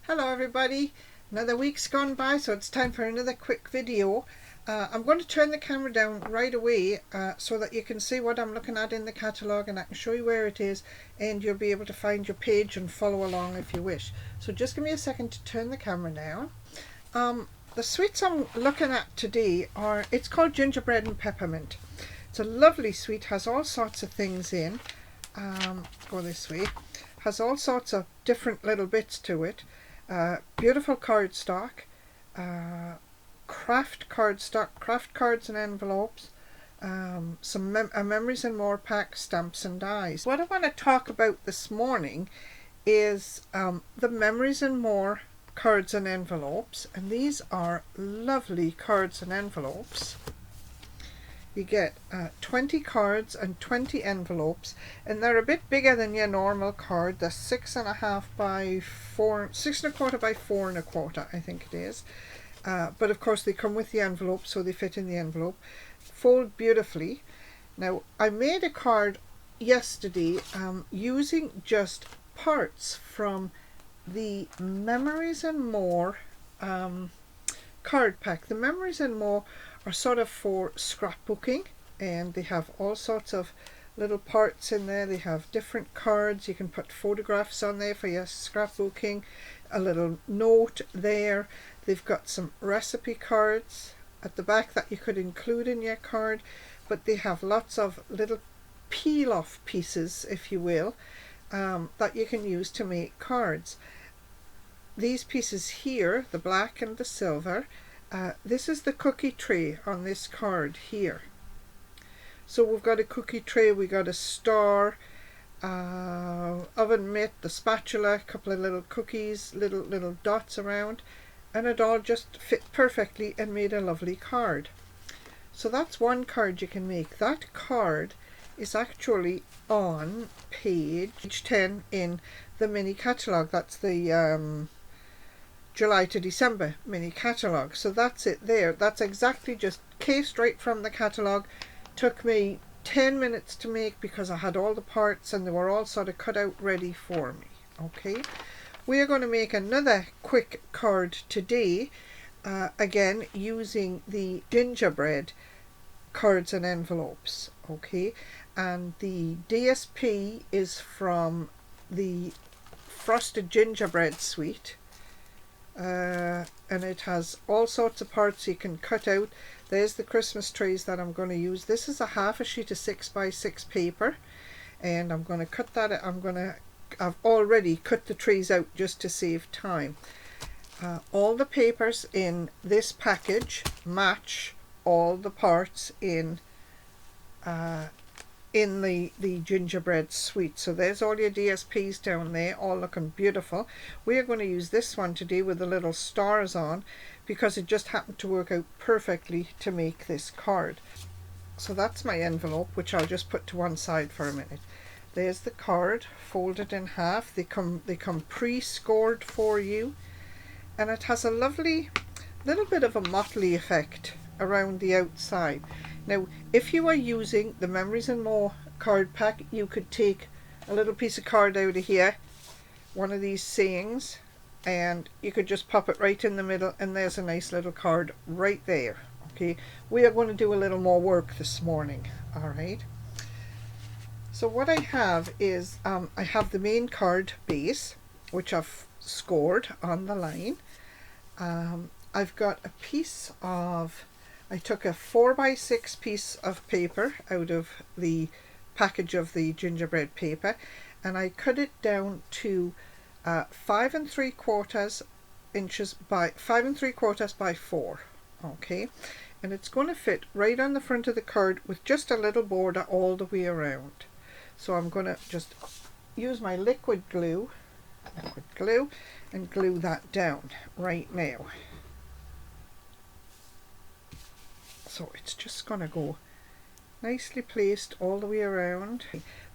Hello everybody, another week's gone by, so it's time for another quick video. I'm going to turn the camera down right away so that you can see what I'm looking at in the catalogue, and I can show you where it is, and you'll be able to find your page and follow along if you wish. So just give me a second to turn the camera down. The sweets I'm looking at today it's called Gingerbread and Peppermint. It's a lovely sweet, has all sorts of things in. Go this way. Has all sorts of different little bits to it. Beautiful cardstock, craft cardstock, craft cards and envelopes, some memories and more pack, stamps and dies. What I want to talk about this morning is the memories and more cards and envelopes, and these are lovely cards and envelopes. You get 20 cards and 20 envelopes, and they're a bit bigger than your normal card. They're 6.5 by 4, 6.25 by 4.25, I think it is. But of course they come with the envelope, so they fit in the envelope. Fold beautifully. Now I made a card yesterday using just parts from the Memories and More card pack. The Memories and More are sort of for scrapbooking, and they have all sorts of little parts in there. They have different cards. You can put photographs on there for your scrapbooking, a little note there. They've got some recipe cards at the back that you could include in your card, but they have lots of little peel off pieces, if you will, that you can use to make cards. These pieces here, the black and the silver, this is the cookie tray on this card here. So we've got a cookie tray, we got a star, oven mitt, the spatula, a couple of little cookies, little dots around, and it all just fit perfectly and made a lovely card. So that's one card you can make. That card is actually on page 10 in the mini catalogue. That's the July to December mini catalogue. So that's it there. That's exactly just cased right from the catalogue. Took me 10 minutes to make because I had all the parts and they were all sort of cut out ready for me. Okay, we are going to make another quick card today, again using the gingerbread cards and envelopes. Okay, and the DSP is from the Frosted Gingerbread Suite. And it has all sorts of parts you can cut out. There's the Christmas trees that I'm going to use. This is a half a sheet of 6x6 paper, and I'm going to cut that. I've already cut the trees out just to save time. All the papers in this package match all the parts in the gingerbread suite. So there's all your DSPs down there, all looking beautiful. We are going to use this one today with the little stars on because it just happened to work out perfectly to make this card. So that's my envelope, which I'll just put to one side for a minute. There's the card folded in half. They come pre-scored for you, and it has a lovely little bit of a motley effect around the outside. Now, if you are using the Memories and More card pack, you could take a little piece of card out of here, one of these sayings, and you could just pop it right in the middle, and there's a nice little card right there. Okay, we are going to do a little more work this morning. All right. So what I have is I have the main card base, which I've scored on the line. I've got a piece of, I took a 4x6 piece of paper out of the package of the gingerbread paper, and I cut it down to 5 3/4 inches by 5 3/4 by 4. Okay, and it's going to fit right on the front of the card with just a little border all the way around. So I'm going to just use my liquid glue and glue that down right now. So it's just going to go nicely placed all the way around.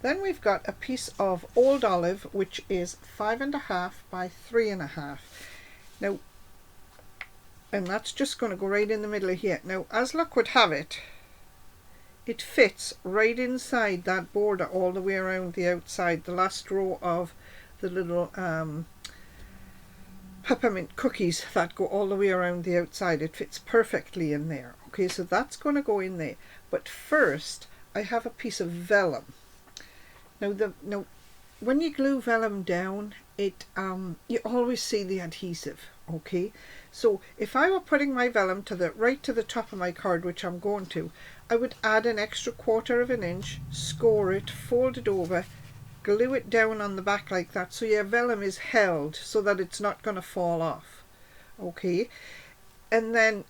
Then we've got a piece of old olive, which is 5.5 by 3.5. Now, and that's just going to go right in the middle of here. Now, as luck would have it, it fits right inside that border all the way around the outside, the last row of the little peppermint cookies that go all the way around the outside. It fits perfectly in there. Okay, so that's going to go in there. But first, I have a piece of vellum. Now, when you glue vellum down, you always see the adhesive. Okay, so if I were putting my vellum right to the top of my card, which I'm going to, I would add an extra 1/4 of an inch, score it, fold it over, glue it down on the back like that, so your vellum is held so that it's not going to fall off. Okay, and then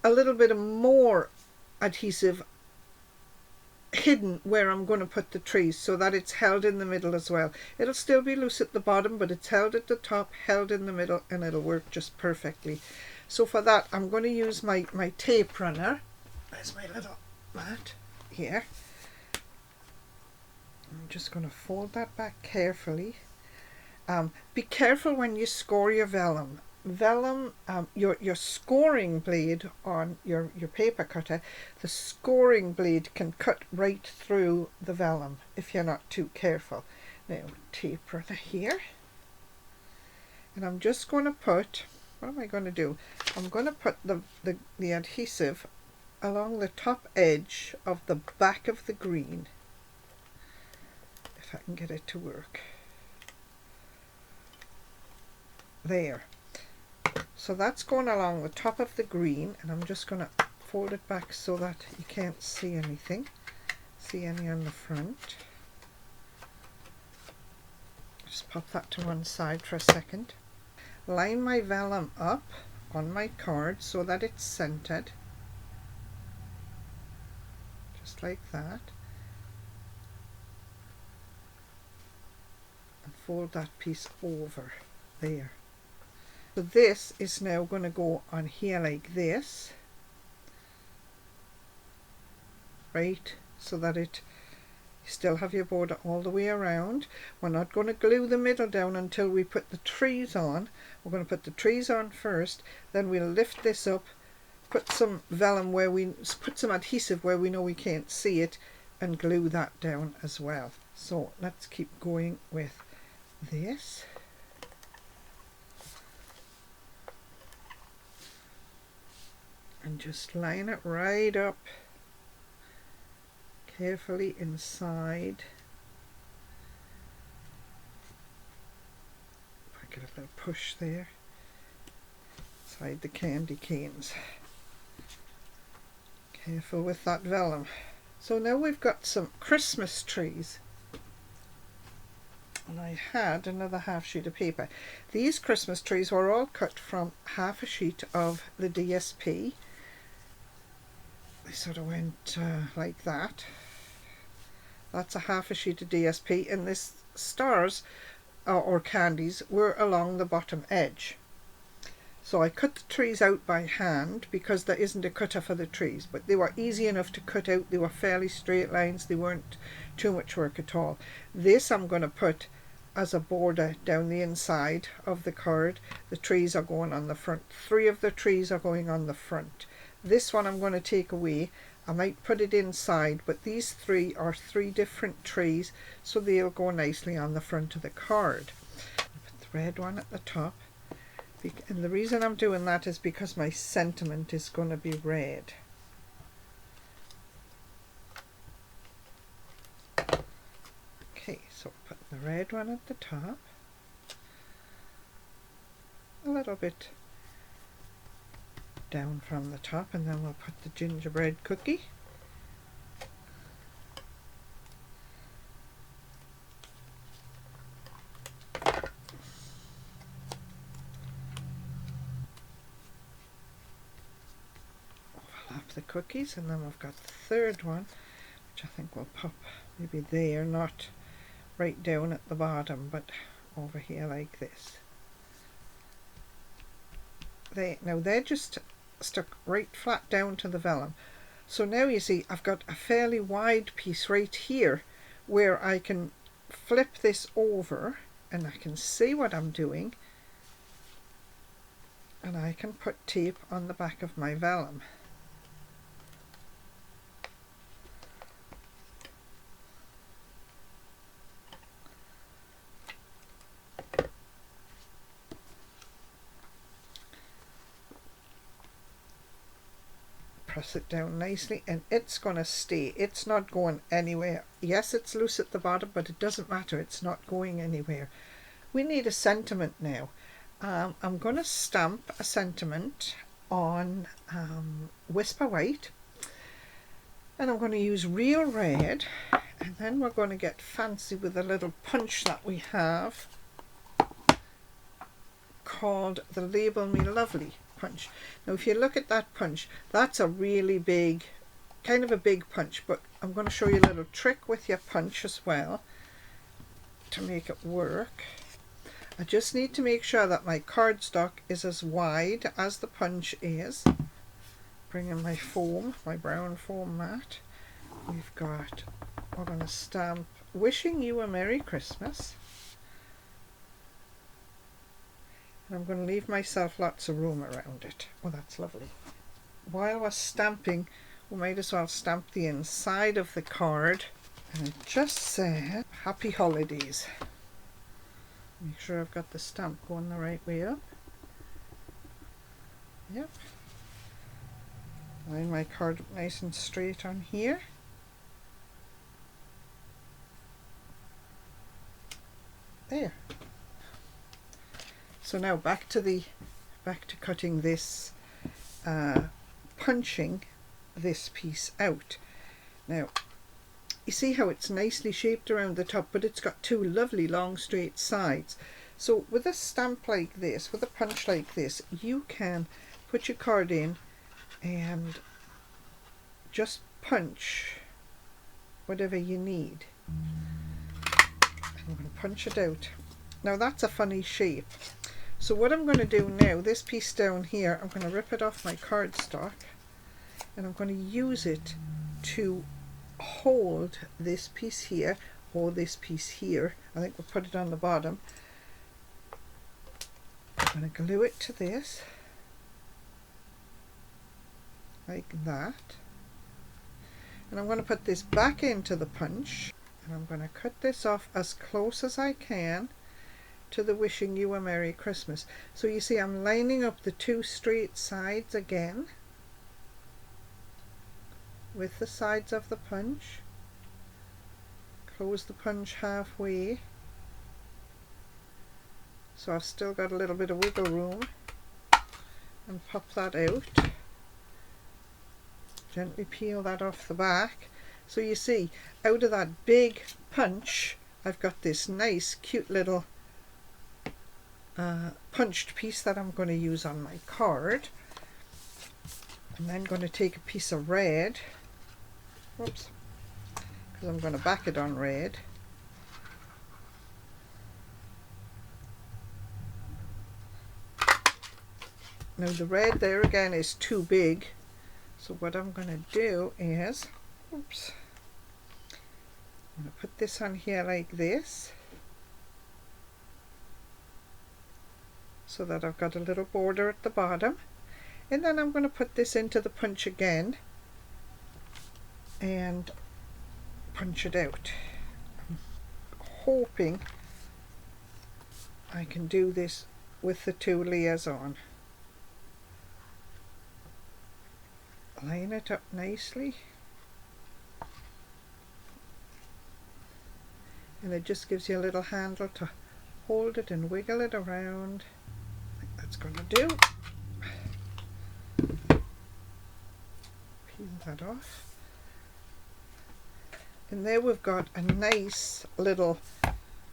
a little bit of more adhesive hidden where I'm going to put the trees so that it's held in the middle as well. It'll still be loose at the bottom, but it's held at the top, held in the middle, and it'll work just perfectly. So for that, I'm going to use my tape runner. There's my little mat here. I'm just going to fold that back carefully. Be careful when you score your vellum. Your scoring blade on your paper cutter, the scoring blade can cut right through the vellum if you're not too careful. Now, tape runner here. And I'm just going to put, what am I going to do? I'm going to put the adhesive along the top edge of the back of the green. If I can get it to work. There. So that's going along the top of the green, and I'm just going to fold it back so that you can't see anything. See any on the front. Just pop that to one side for a second. Line my vellum up on my card so that it's centered. Just like that. And fold that piece over there. So this is now going to go on here like this, right, so that you still have your border all the way around. We're not going to glue the middle down until we put the trees on. We're going to put the trees on first, then we'll lift this up, put some vellum put some adhesive where we know we can't see it, and glue that down as well. So let's keep going with this. And just line it right up carefully inside. If I get a little push there, inside the candy canes. Careful with that vellum. So now we've got some Christmas trees. And I had another half sheet of paper. These Christmas trees were all cut from half a sheet of the DSP. They sort of went like that. That's a half a sheet of DSP, and this stars or candies were along the bottom edge. So I cut the trees out by hand because there isn't a cutter for the trees, but they were easy enough to cut out. They were fairly straight lines. They weren't too much work at all. This I'm going to put as a border down the inside of the card. The trees are going on the front. 3 of the trees are going on the front. This one I'm going to take away. I might put it inside, but these 3 are 3 different trees, so they'll go nicely on the front of the card. Put the red one at the top, and the reason I'm doing that is because my sentiment is going to be red. Okay, so put the red one at the top, a little bit down from the top, and then we'll put the gingerbread cookie. Overlap the cookies, and then we've got the third one, which I think will pop maybe there, not right down at the bottom, but over here like this. Now they're just stuck right flat down to the vellum. So now you see I've got a fairly wide piece right here where I can flip this over and I can see what I'm doing, and I can put tape on the back of my vellum. press it down nicely, and it's going to stay. It's not going anywhere. Yes, it's loose at the bottom, but it doesn't matter. It's not going anywhere. We need a sentiment now. I'm going to stamp a sentiment on Whisper White, and I'm going to use real red, and then we're going to get fancy with a little punch that we have called the Label Me Lovely punch. Now if you look at that punch, that's a really big, kind of a big punch, but I'm going to show you a little trick with your punch as well to make it work. I just need to make sure that my cardstock is as wide as the punch is. Bring in my foam, my brown foam mat. We're going to stamp Wishing You a Merry Christmas. And I'm going to leave myself lots of room around it. Oh, that's lovely. While we're stamping, we might as well stamp the inside of the card. And it just said, Happy Holidays. Make sure I've got the stamp going the right way up. Yep. Line my card up nice and straight on here. There. So now back to cutting this, punching this piece out. Now you see how it's nicely shaped around the top, but it's got two lovely long straight sides. So with a stamp like this, with a punch like this, you can put your card in and just punch whatever you need. I'm going to punch it out. Now that's a funny shape. So what I'm going to do now, this piece down here, I'm going to rip it off my cardstock, and I'm going to use it to hold this piece here, or this piece here. I think we'll put it on the bottom. I'm going to glue it to this, like that. And I'm going to put this back into the punch, and I'm going to cut this off as close as I can to the Wishing You a Merry Christmas. So you see I'm lining up the two straight sides again with the sides of the punch. Close the punch halfway, so I've still got a little bit of wiggle room, and pop that out. Gently peel that off the back. So you see, out of that big punch, I've got this nice cute little punched piece that I'm going to use on my card. I'm then going to take a piece of red, whoops, because I'm going to back it on red. Now the red there again is too big, so what I'm going to do is, oops, I'm going to put this on here like this, so that I've got a little border at the bottom, and then I'm going to put this into the punch again and punch it out. I'm hoping I can do this with the two layers on. Line it up nicely, and it just gives you a little handle to hold it and wiggle it around. I think that's going to do. Peel that off, and there we've got a nice little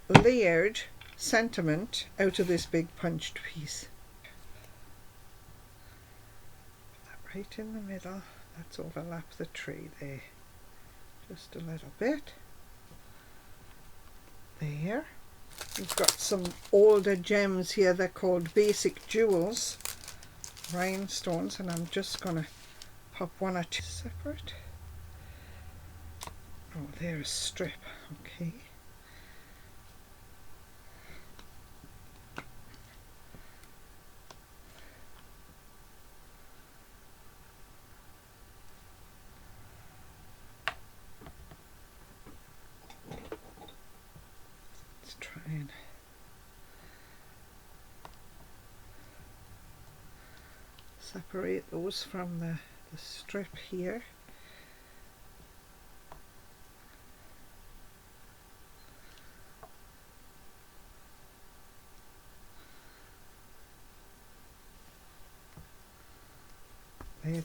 layered sentiment out of this big punched piece. Right in the middle. Let's overlap the tree there just a little bit. There. We've got some older gems here. They're called Basic Jewels rhinestones, and I'm just going to pop one or two separate. Oh, there's a strip. Okay. And separate those from the the strip here.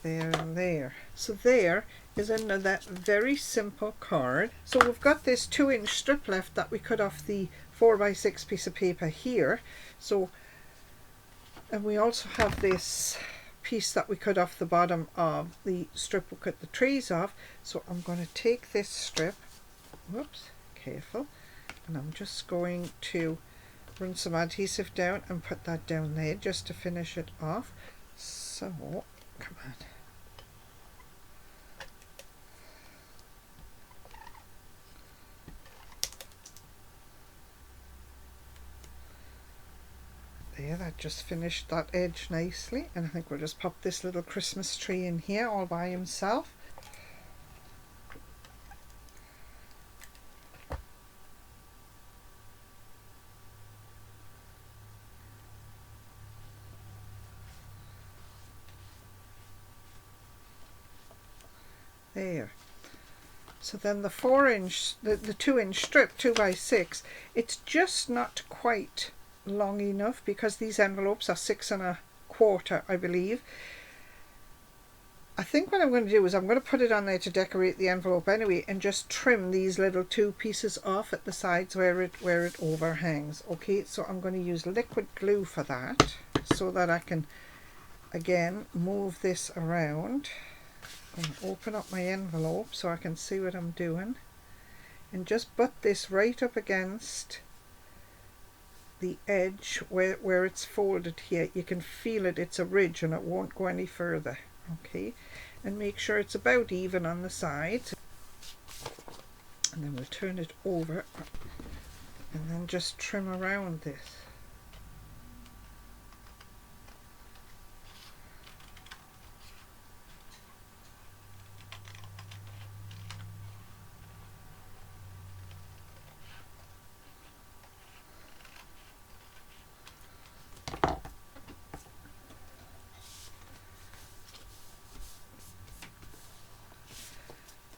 There and there. So there is another very simple card. So we've got this 2-inch strip left that we cut off the 4x6 piece of paper here. So, and we also have this piece that we cut off the bottom of the strip we cut the trees off. So I'm going to take this strip, whoops, careful, and I'm just going to run some adhesive down and put that down there just to finish it off. So come on. There, that just finished that edge nicely, and I think we'll just pop this little Christmas tree in here all by himself. There. So then the 4-inch, the 2-inch strip, 2x6, it's just not quite long enough because these envelopes are 6 1/4, I believe. I think what I'm going to do is I'm going to put it on there to decorate the envelope anyway, and just trim these little 2 pieces off at the sides where it overhangs. Okay, so I'm going to use liquid glue for that so that I can again move this around. I'm going to open up my envelope so I can see what I'm doing, and just butt this right up against the edge where it's folded here. You can feel it, it's a ridge and it won't go any further. Okay, and make sure it's about even on the sides, and then we'll turn it over and then just trim around this.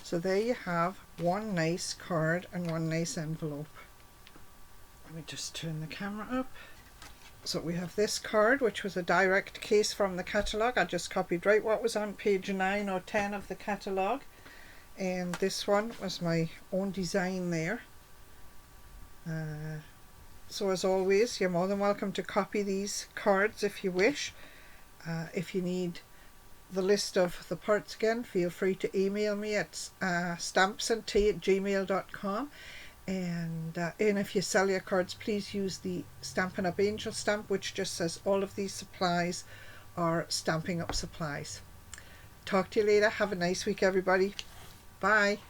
So there you have one nice card and one nice envelope. Let me just turn the camera up. So we have this card, which was a direct case from the catalogue. I just copied right what was on page 9 or 10 of the catalogue. And this one was my own design there. So as always, you're more than welcome to copy these cards if you wish. If you need the list of the parts again, feel free to email me at stampsandtea@gmail.com, and if you sell your cards, please use the Stampin'Up Angel stamp, which just says all of these supplies are Stampin' Up supplies. Talk to you later. Have a nice week, everybody. Bye.